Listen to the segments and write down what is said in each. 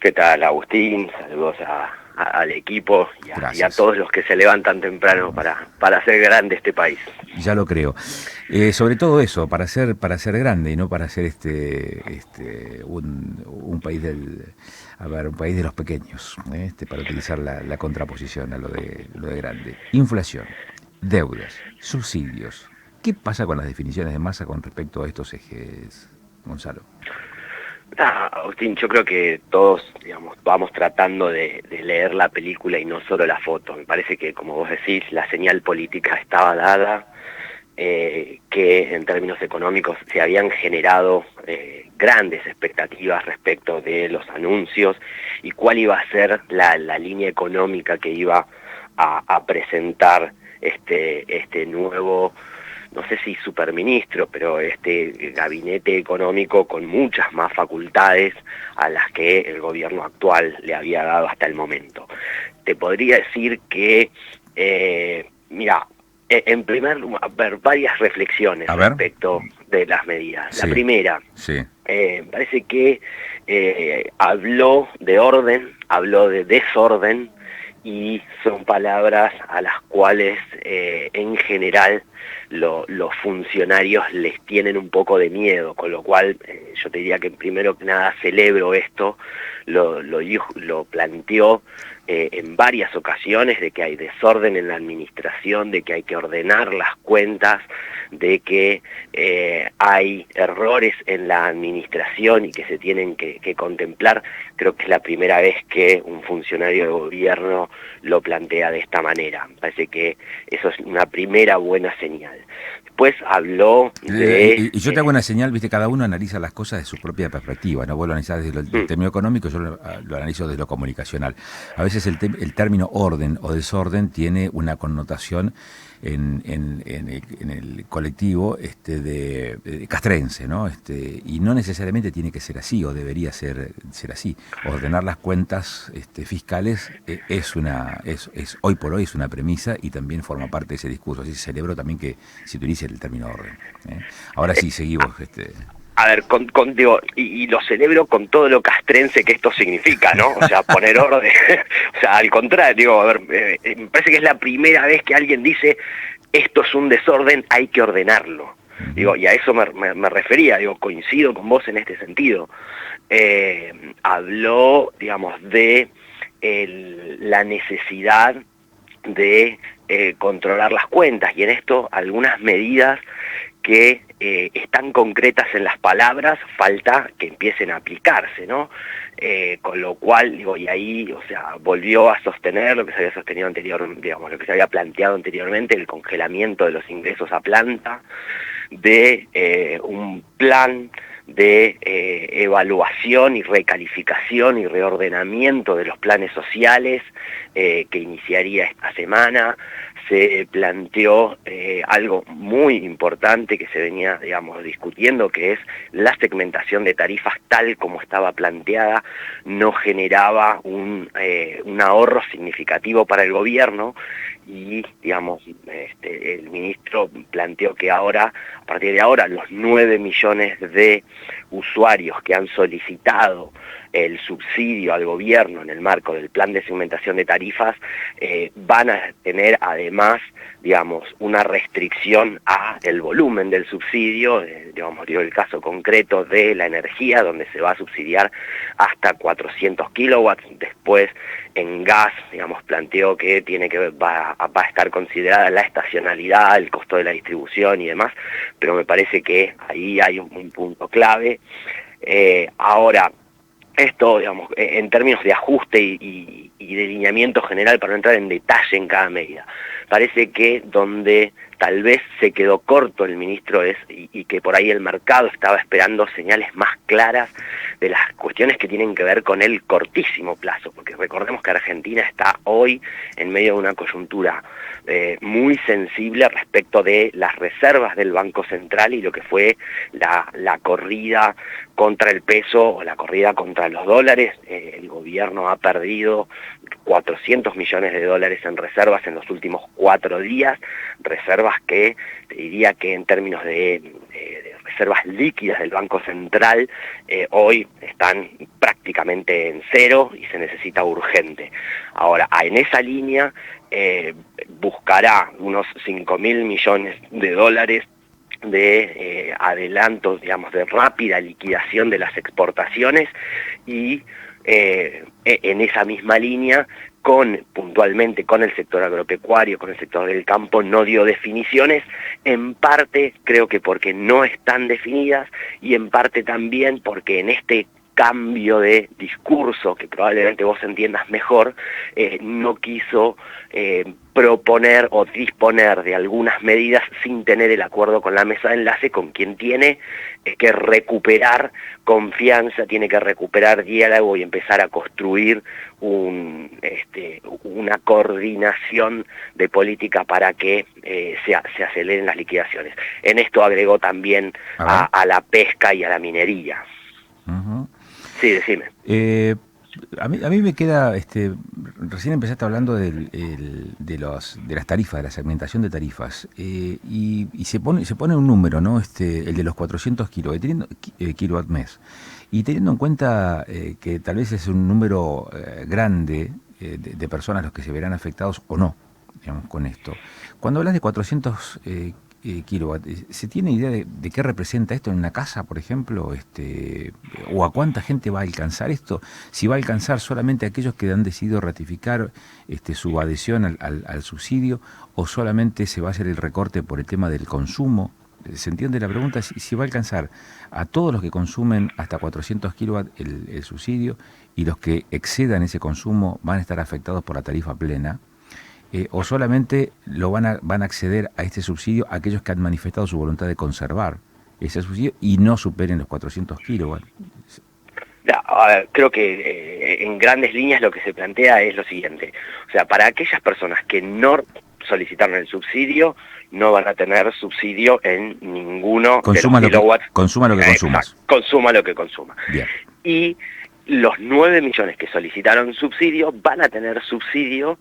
¿Qué tal, Agustín? Saludos al equipo y a todos los que se levantan temprano para hacer grande este país. Ya lo creo. Sobre todo eso, para ser grande y no para ser un país un país de los pequeños, para utilizar la contraposición a lo de grande. Inflación, deudas, subsidios. ¿Qué pasa con las definiciones de Massa con respecto a estos ejes, Gonzalo? Agustín, yo creo que todos, digamos, vamos tratando de leer la película y no solo la foto. Me parece que, como vos decís, la señal política estaba dada, que en términos económicos se habían generado grandes expectativas respecto de los anuncios y cuál iba a ser la línea económica que iba a presentar este nuevo, no sé si superministro, pero este gabinete económico con muchas más facultades a las que el gobierno actual le había dado hasta el momento. Te podría decir que, mira, en primer lugar, varias reflexiones respecto de las medidas. Sí, La primera, sí. parece que habló de orden, habló de desorden, y son palabras a las cuales en general los funcionarios les tienen un poco de miedo, con lo cual yo te diría que primero que nada celebro esto, lo planteó en varias ocasiones, de que hay desorden en la administración, de que hay que ordenar las cuentas, de que hay errores en la administración y que se tienen que contemplar. Creo que es la primera vez que un funcionario de gobierno lo plantea de esta manera. Me parece que eso es una primera buena señal. Después habló de... Y yo te hago una señal, viste, cada uno analiza las cosas de su propia perspectiva, ¿no? Vos lo analizás desde el término económico, yo lo analizo desde lo comunicacional. A veces el término orden o desorden tiene una connotación en el colectivo de castrense, ¿no? Y no necesariamente tiene que ser así, o debería ser así. Ordenar las cuentas fiscales es hoy por hoy es una premisa y también forma parte de ese discurso. Así celebro también que se utilice el término orden. Ahora sí, seguimos. A ver, digo, y lo celebro con todo lo castrense que esto significa, ¿no? O sea, poner orden. O sea, al contrario, digo, a ver, me parece que es la primera vez que alguien dice, esto es un desorden, hay que ordenarlo. Digo, y a eso me refería, digo, coincido con vos en este sentido. Habló, digamos, de la necesidad de controlar las cuentas, y en esto algunas medidas que están concretas en las palabras, falta que empiecen a aplicarse, ¿no? Con lo cual, digo, y ahí, o sea, volvió a sostener lo que se había sostenido anteriormente, digamos, lo que se había planteado anteriormente, el congelamiento de los ingresos a planta, de un plan de evaluación y recalificación y reordenamiento de los planes sociales que iniciaría esta semana. Se planteó algo muy importante que se venía, digamos, discutiendo, que es la segmentación de tarifas tal como estaba planteada, no generaba un ahorro significativo para el gobierno, y, digamos, el ministro planteó que ahora, a partir de ahora, los 9 millones de usuarios que han solicitado el subsidio al gobierno en el marco del plan de segmentación de tarifas van a tener además, digamos, una restricción a el volumen del subsidio, digamos, digo el caso concreto de la energía, donde se va a subsidiar hasta 400 kilowatts, después en gas, digamos, planteó que va a estar considerada la estacionalidad, el costo de la distribución y demás, pero me parece que ahí hay un punto clave. Ahora, esto, digamos, en términos de ajuste y delineamiento general, para no entrar en detalle en cada medida, parece que donde tal vez se quedó corto el ministro y que por ahí el mercado estaba esperando señales más claras de las cuestiones que tienen que ver con el cortísimo plazo, porque recordemos que Argentina está hoy en medio de una coyuntura muy sensible respecto de las reservas del Banco Central y lo que fue la corrida contra el peso o la corrida contra los dólares. El gobierno ha perdido 400 millones de dólares en reservas en los últimos 4 días, reservas que te diría que en términos de reservas líquidas del Banco Central hoy están prácticamente en cero y se necesita urgente. Ahora, en esa línea buscará unos 5.000 millones de dólares de adelantos, digamos, de rápida liquidación de las exportaciones y en esa misma línea, puntualmente con el sector agropecuario, con el sector del campo, no dio definiciones, en parte creo que porque no están definidas y en parte también porque en este cambio de discurso, que probablemente vos entiendas mejor, no quiso proponer o disponer de algunas medidas sin tener el acuerdo con la mesa de enlace, con quien tiene que recuperar confianza, tiene que recuperar diálogo y empezar a construir una coordinación de política para que se aceleren las liquidaciones. En esto agregó también a la pesca y a la minería. Uh-huh. Sí, decime. A mí me queda, recién empezaste hablando de las tarifas, de la segmentación de tarifas, y se pone un número, ¿no? El de los 400 kilowatt mes. Y teniendo en cuenta que tal vez es un número grande de personas los que se verán afectados o no, digamos, con esto. Cuando hablas de 400 kilowatts, ¿se tiene idea de qué representa esto en una casa, por ejemplo? ¿O a cuánta gente va a alcanzar esto? Si va a alcanzar solamente a aquellos que han decidido ratificar su adhesión al subsidio, o solamente se va a hacer el recorte por el tema del consumo. ¿Se entiende la pregunta? Si va a alcanzar a todos los que consumen hasta 400 kilowatts el subsidio, y los que excedan ese consumo van a estar afectados por la tarifa plena, o solamente van a acceder a este subsidio aquellos que han manifestado su voluntad de conservar ese subsidio y no superen los 400 kilowatts. A ver, creo que en grandes líneas lo que se plantea es lo siguiente. O sea, para aquellas personas que no solicitaron el subsidio, no van a tener subsidio en ninguno de los kilowatts. Consuma lo que consumas. Exacto, consuma lo que consuma. Bien. Y los 9 millones que solicitaron subsidio van a tener subsidio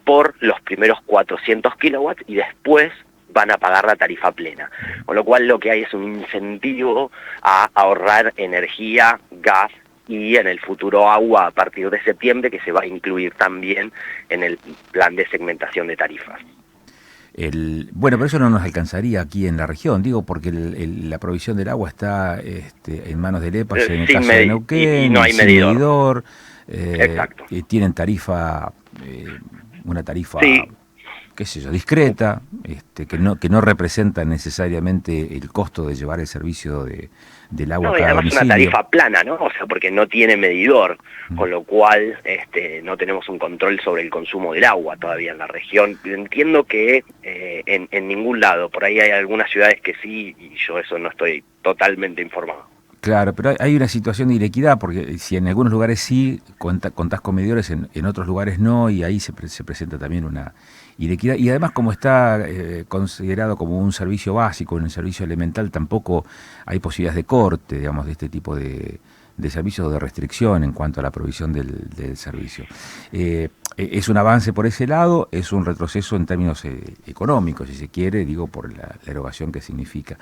por los primeros 400 kilowatts y después van a pagar la tarifa plena. Con lo cual lo que hay es un incentivo a ahorrar energía, gas y en el futuro agua a partir de septiembre, que se va a incluir también en el plan de segmentación de tarifas. Bueno, pero eso no nos alcanzaría aquí en la región, digo, porque la provisión del agua está en manos del EPAS, en el caso de Neuquén, y no hay sin medidor. Exacto. Tienen tarifa, una tarifa, sí, qué sé yo, discreta, que no representa necesariamente el costo de llevar el servicio del agua a cada además domicilio. Una tarifa plana, ¿no? O sea, porque no tiene medidor, con lo cual no tenemos un control sobre el consumo del agua todavía en la región. Entiendo que en ningún lado, por ahí hay algunas ciudades que sí, y yo eso no estoy totalmente informado. Claro, pero hay una situación de inequidad, porque si en algunos lugares sí contás con medidores, en otros lugares no, y ahí se presenta también una inequidad. Y además, como está considerado como un servicio básico, un servicio elemental, tampoco hay posibilidades de corte, digamos, de este tipo de servicios o de restricción en cuanto a la provisión del servicio. Es un avance por ese lado, es un retroceso en términos económicos, si se quiere, digo, por la erogación que significa.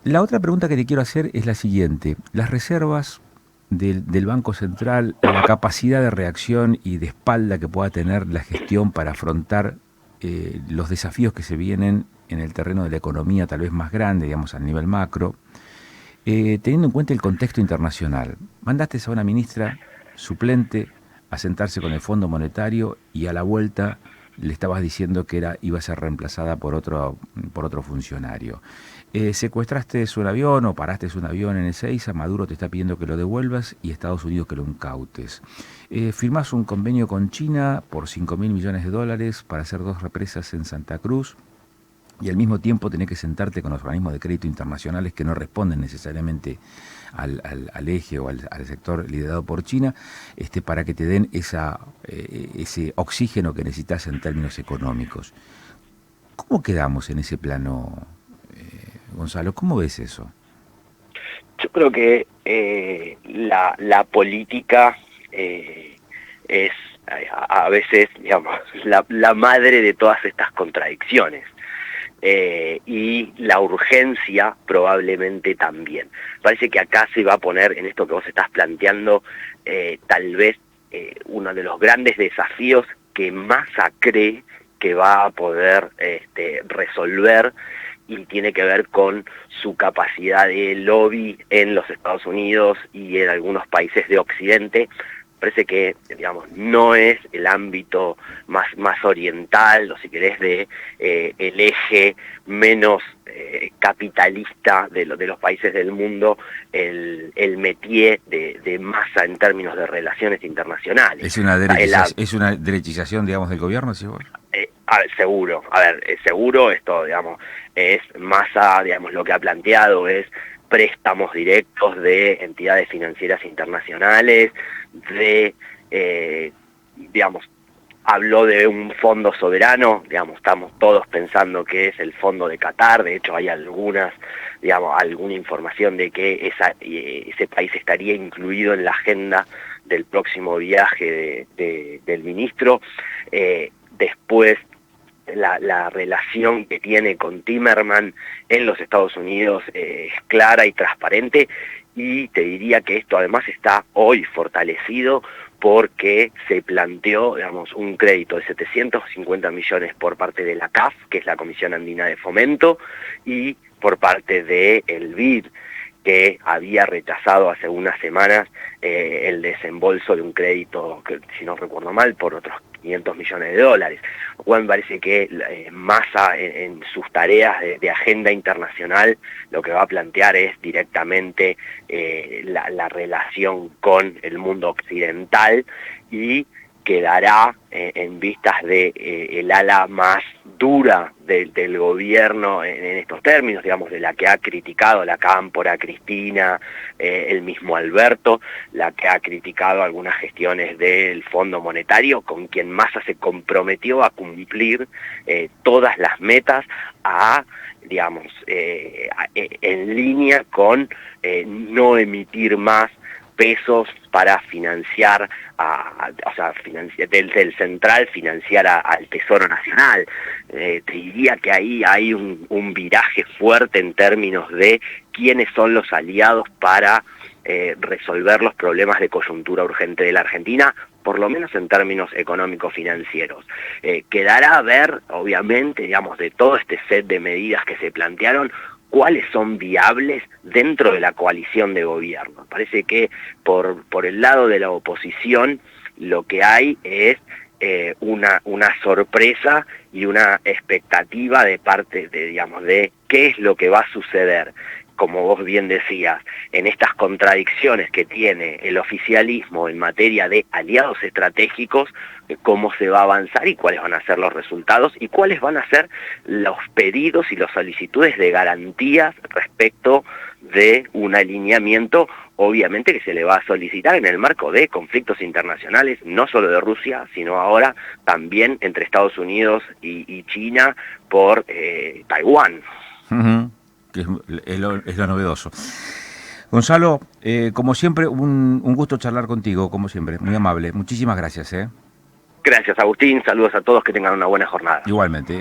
La otra pregunta que te quiero hacer es la siguiente. Las reservas del Banco Central, la capacidad de reacción y de espalda que pueda tener la gestión para afrontar los desafíos que se vienen en el terreno de la economía tal vez más grande, digamos, a nivel macro, teniendo en cuenta el contexto internacional. Mandaste a una ministra suplente a sentarse con el Fondo Monetario y a la vuelta le estabas diciendo que iba a ser reemplazada por otro funcionario. Secuestraste un avión o paraste un avión en Ezeiza, Maduro te está pidiendo que lo devuelvas y Estados Unidos que lo incautes. Firmás un convenio con China por 5.000 millones de dólares para hacer 2 represas en Santa Cruz y al mismo tiempo tenés que sentarte con los organismos de crédito internacionales que no responden necesariamente al eje o al sector liderado por China, para que te den ese oxígeno que necesitas en términos económicos. ¿Cómo quedamos en ese plano, Gonzalo? ¿Cómo ves eso? Yo creo que la política es a veces, digamos, la madre de todas estas contradicciones. y la urgencia probablemente también. Parece que acá se va a poner, en esto que vos estás planteando, tal vez uno de los grandes desafíos que Massa cree que va a poder resolver, y tiene que ver con su capacidad de lobby en los Estados Unidos y en algunos países de Occidente. Parece que, digamos, no es el ámbito más oriental, o si querés, de el eje menos capitalista de los países del mundo, el métier de Massa en términos de relaciones internacionales. Es una derechización, digamos, del gobierno, ¿sí vos? Seguro, seguro esto, digamos, es Massa, digamos, lo que ha planteado es préstamos directos de entidades financieras internacionales, digamos, habló de un fondo soberano, digamos, estamos todos pensando que es el fondo de Qatar. De hecho hay alguna información de que ese país estaría incluido en la agenda del próximo viaje del ministro. Después, la relación que tiene con Timmermans en los Estados Unidos es clara y transparente, y te diría que esto además está hoy fortalecido porque se planteó, digamos, un crédito de 750 millones por parte de la CAF, que es la Comisión Andina de Fomento, y por parte del BID, que había rechazado hace unas semanas el desembolso de un crédito, que, si no recuerdo mal, por otros 500 millones de dólares. Lo cual me parece que Massa en sus tareas de agenda internacional lo que va a plantear es directamente la relación con el mundo occidental, y quedará en vistas de el ala más dura del gobierno en estos términos, digamos, de la que ha criticado la Cámpora, Cristina, el mismo Alberto, la que ha criticado algunas gestiones del Fondo Monetario, con quien Massa se comprometió a cumplir todas las metas, digamos, en línea con no emitir más pesos para financiar, del central financiar al Tesoro Nacional. Te diría que ahí hay un viraje fuerte en términos de quiénes son los aliados para resolver los problemas de coyuntura urgente de la Argentina, por lo menos en términos económico-financieros. Quedará a ver, obviamente, digamos, de todo este set de medidas que se plantearon, cuáles son viables dentro de la coalición de gobierno. Parece que por el lado de la oposición lo que hay es una sorpresa y una expectativa de parte de qué es lo que va a suceder, como vos bien decías, en estas contradicciones que tiene el oficialismo en materia de aliados estratégicos, cómo se va a avanzar y cuáles van a ser los resultados y cuáles van a ser los pedidos y las solicitudes de garantías respecto de un alineamiento, obviamente, que se le va a solicitar en el marco de conflictos internacionales, no solo de Rusia, sino ahora también entre Estados Unidos y China por Taiwán. Uh-huh. Que es lo novedoso. Gonzalo, como siempre, un gusto charlar contigo, como siempre, muy amable. Muchísimas gracias. Gracias, Agustín. Saludos a todos, que tengan una buena jornada. Igualmente.